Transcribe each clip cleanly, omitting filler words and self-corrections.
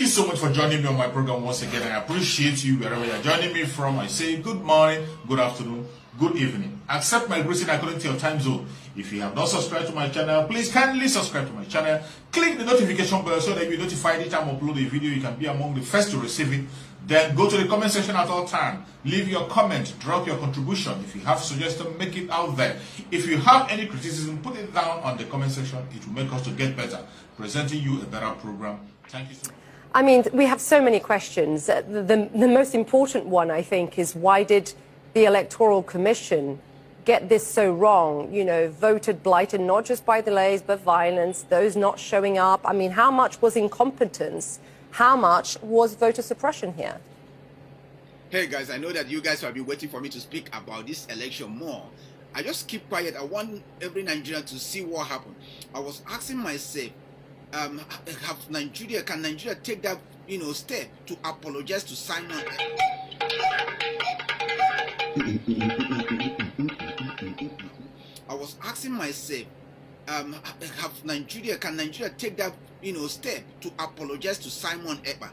you so much for joining me on my program once again. I appreciate you wherever you're joining me from. I say good morning, good afternoon, good evening. Accept my greeting according to your time zone. If you have not subscribed to my channel, please kindly subscribe to my channel. Click the notification bell so that you'll be notified each time I upload a video. You can be among the first to receive it. Then go to the comment section at all times. Leave your comment, drop your contribution. If you have suggestions, make it out there. If you have any criticism, put it down on the comment section. It will make us to get better, presenting you a better program. Thank you so much. I mean, we have so many questions. The most important one, I think, is why did the Electoral Commission get this so wrong? You know, voted blighted not just by delays, but violence, those not showing up. I mean, how much was incompetence? How much was voter suppression here? Hey guys, I know that you guys have been waiting for me to speak about this election more. I just keep quiet. I want every Nigerian to see what happened. I was asking myself, can Nigeria take that, step to apologize to Simon? I was asking myself, can Nigeria take that, step to apologize to Simon Ekpa?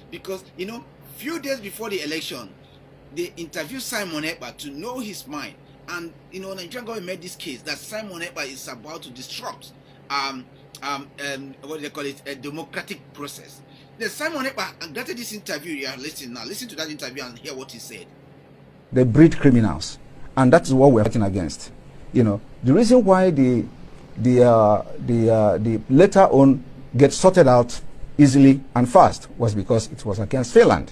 Because, few days before the election, they interviewed Simon Ekpa to know his mind. And, Nigerian government made this case that Simon Ekpa is about to disrupt, what do they call it, a democratic process. Then Simon Ekpa granted this interview. You are listening now. Listen to that interview and hear what he said. They breed criminals, and that is what we're fighting against. The reason why the later on gets sorted out easily and fast was because it was against Finland,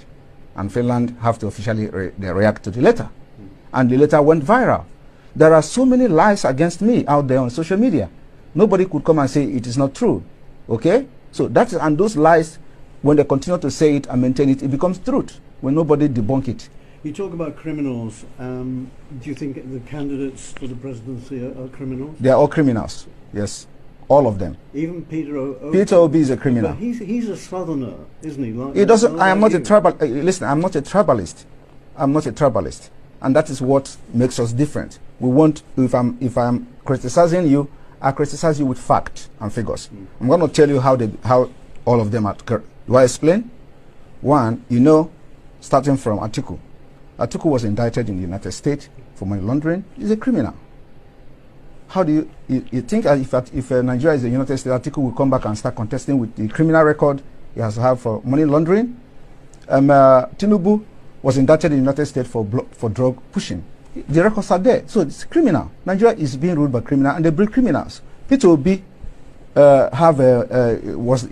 and Finland have to officially react to the letter, and the letter went viral. There are so many lies against me out there on social media. Nobody could come and say it is not true. Okay, so that's, and those lies, when they continue to say it and maintain it, it becomes truth when nobody debunk it. You talk about criminals. Do you think the candidates for the presidency are criminals? They are all criminals. Yes, all of them. Even Peter Obi. Peter Obi is a criminal. But he's a southerner, isn't he? Like, he doesn't. I am not a tribal. Listen, I'm not a tribalist. I'm not a tribalist, and that is what makes us different. We want. If I'm criticizing you, I criticize you with fact and figures. I'm going to tell you how all of them are. Do I explain? One, starting from Atiku. Atiku was indicted in the United States for money laundering. He's a criminal. How do you think if Nigeria is a United States, Atiku will come back and start contesting with the criminal record he has to have for money laundering? Tinubu was indicted in the United States for drug pushing. The records are there, so it's criminal. Nigeria is being ruled by criminals, and they breed criminals. Peter Obi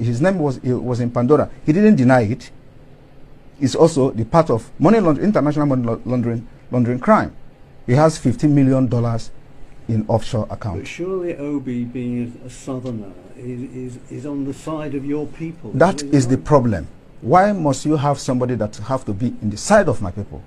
his name was in Pandora. He didn't deny it. It's also the part of money laundering, international money laundering crime. He has $15 million in offshore accounts. But surely Obi, being a southerner, is on the side of your people. That is the problem. Why must you have somebody that have to be in the side of my people?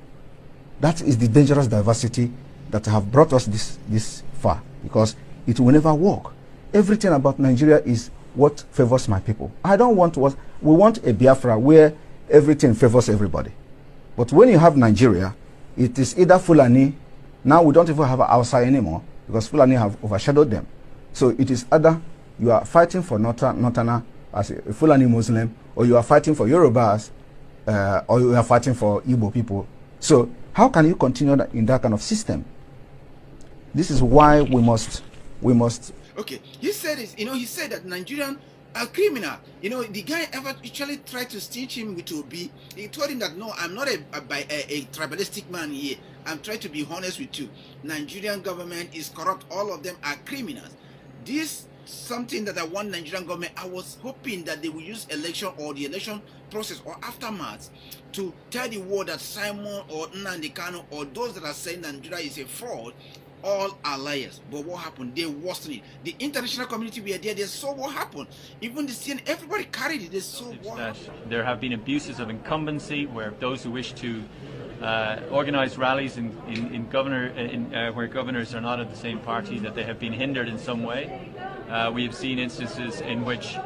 That is the dangerous diversity that have brought us this far, because it will never work. Everything about Nigeria is what favors my people. I don't want what we want a Biafra where everything favors everybody. But when you have Nigeria, it is either Fulani. Now we don't even have Hausa anymore because Fulani have overshadowed them. So it is either you are fighting for Northerner as a Fulani Muslim, or you are fighting for Yorubas, or you are fighting for Igbo people. So how can you continue in that kind of system? This is why we must. Okay, he said this. He said that Nigerian are criminal. The guy ever actually tried to stitch him with Obi. He told him that no, I'm not a tribalistic man here. I'm trying to be honest with you. Nigerian government is corrupt. All of them are criminals. This something that I want Nigerian government. I was hoping that they will use election or the election process or aftermath to tell the world that Simon or Nnamdi Kanu or those that are saying Nigeria is a fraud, all are liars. But what happened? They worsened it. The international community were there. They saw what happened. Even the CNN, everybody carried it. They saw what happened. There have been abuses of incumbency, where those who wish to organise rallies where governors are not of the same party, that they have been hindered in some way. We have seen instances in which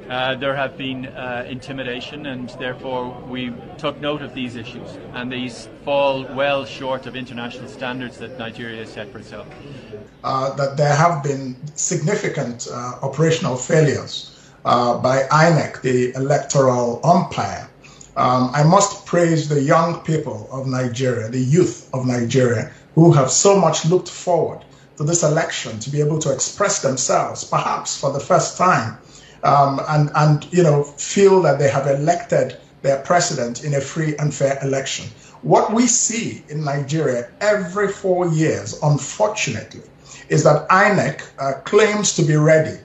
there have been intimidation, and therefore we took note of these issues, and these fall well short of international standards that Nigeria has set for itself. That there have been significant operational failures by INEC, the electoral umpire. I must praise the young people of Nigeria, the youth of Nigeria, who have so much looked forward to this election to be able to express themselves, perhaps for the first time, and feel that they have elected their president in a free and fair election. What we see in Nigeria every 4 years, unfortunately, is that INEC claims to be ready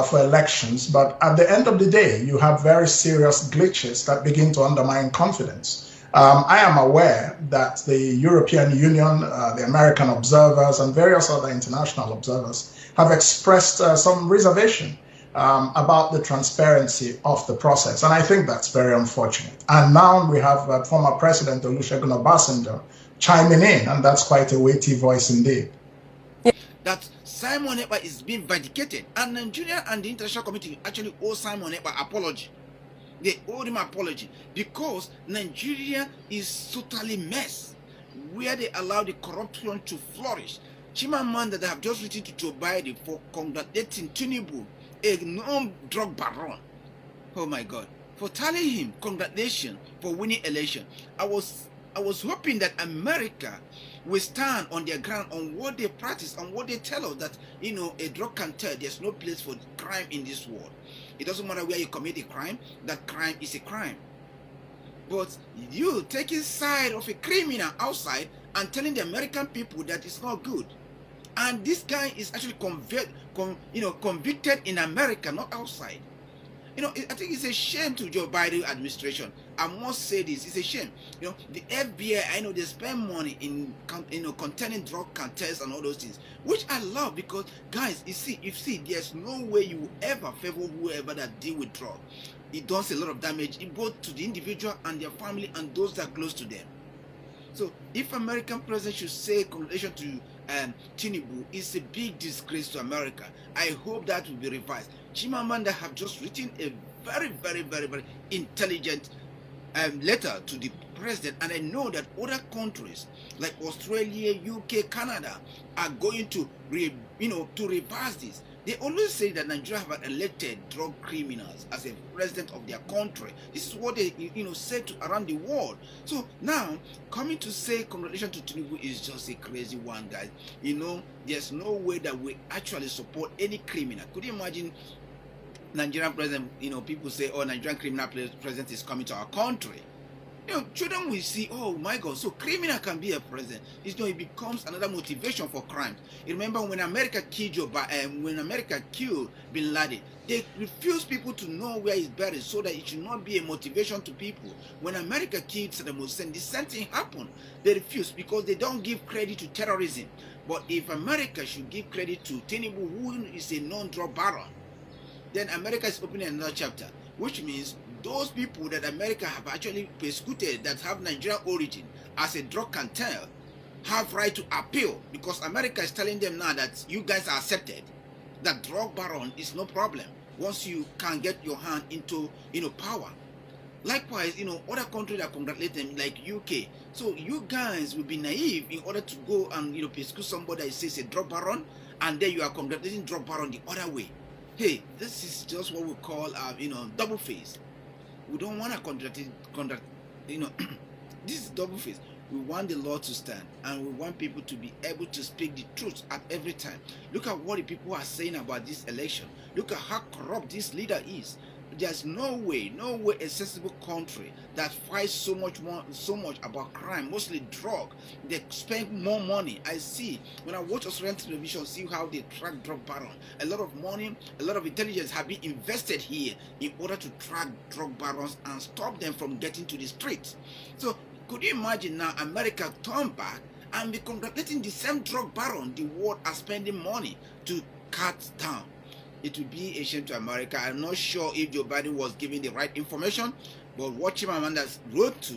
for elections, but at the end of the day, you have very serious glitches that begin to undermine confidence. I am aware that the European Union, the American observers, and various other international observers have expressed some reservation about the transparency of the process. And I think that's very unfortunate. And now we have former President Olusegun Obasanjo chiming in, and that's quite a weighty voice indeed. That Simon Ekpa is being vindicated, and Nigeria and the international community actually owe Simon Ekpa apology. They owe him apology because Nigeria is totally mess, where they allow the corruption to flourish. Chimamanda that have just written to Joe Biden for congratulating Tinubu, a non-drug baron. Oh my God! For telling him congratulations for winning election. I was hoping that America will stand on their ground on what they practice, on what they tell us, that a drug cartel, there's no place for crime in this world. It doesn't matter where you commit a crime, that crime is a crime. But you taking side of a criminal outside and telling the American people that it's not good. And this guy is actually convicted in America, not outside. I think it's a shame to Joe Biden administration. I must say this, it's a shame. The FBI, I know they spend money in containing drug cartels and all those things, which I love, because guys, you see, there's no way you ever favor whoever that deal with drugs. It does a lot of damage, both to the individual and their family and those that are close to them. So if American president should say congratulations to Tinubu, it's a big disgrace to America. I hope that will be revised. Chimamanda have just written a very, very, very, very intelligent letter to the president, and I know that other countries like Australia, UK, Canada are going to reverse this. They always say that Nigeria have elected drug criminals as a president of their country. This is what they said to around the world. So now coming to say congratulations to Tinubu is just a crazy one, guys. There's no way that we actually support any criminal. Could you imagine Nigerian president? People say, oh, Nigerian criminal president is coming to our country. Children will see, oh my God, so criminal can be a president. It becomes another motivation for crime. You remember when America killed Bin Laden, they refused people to know where he's buried so that it should not be a motivation to people. When America killed Saddam Hussein, the same thing happened. They refused because they don't give credit to terrorism. But if America should give credit to Tinubu, who is a non-drug baron, then America is opening another chapter, which means those people that America have actually persecuted that have Nigerian origin as a drug cartel have right to appeal, because America is telling them now that you guys are accepted, that drug baron is no problem once you can get your hand into power. Likewise, other countries that congratulate them, like UK. So you guys will be naive in order to go and persecute somebody that says a drug baron, and then you are congratulating drug baron the other way. Hey, this is just what we call double face. We don't want to this is double face. We want the law to stand, and we want people to be able to speak the truth at every time. Look at what the people are saying about this election. Look at how corrupt this leader is. There's no way a sensible country that fights so much about crime, mostly drug. They spend more money. I see when I watch Australian television, see how they track drug baron. A lot of money, a lot of intelligence have been invested here in order to track drug barons and stop them from getting to the streets. So could you imagine now America turn back and be congratulating the same drug baron the world are spending money to cut down? It would be a shame to America. I'm not sure if Joe Biden was giving the right information, but what Chimamanda wrote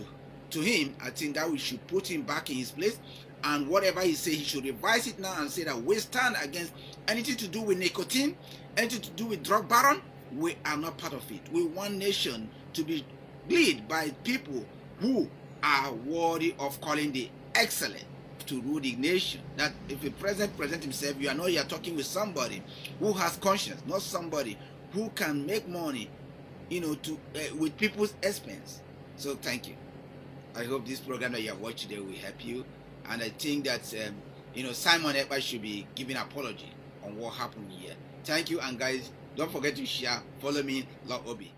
to him, I think that we should put him back in his place, and whatever he said, he should revise it now and say that we stand against anything to do with nicotine, anything to do with drug baron. We are not part of it. We want nation to be led by people who are worthy of calling the excellent to rule the nation. That if a president presents himself, you are talking with somebody who has conscience, not somebody who can make money, you know, to with people's expense. So thank you. I hope this program that you have watched today will help you, and I think that you know, Simon Ekpa should be giving apology on what happened here. Thank you, and guys, don't forget to share. Follow me, Lord Obi.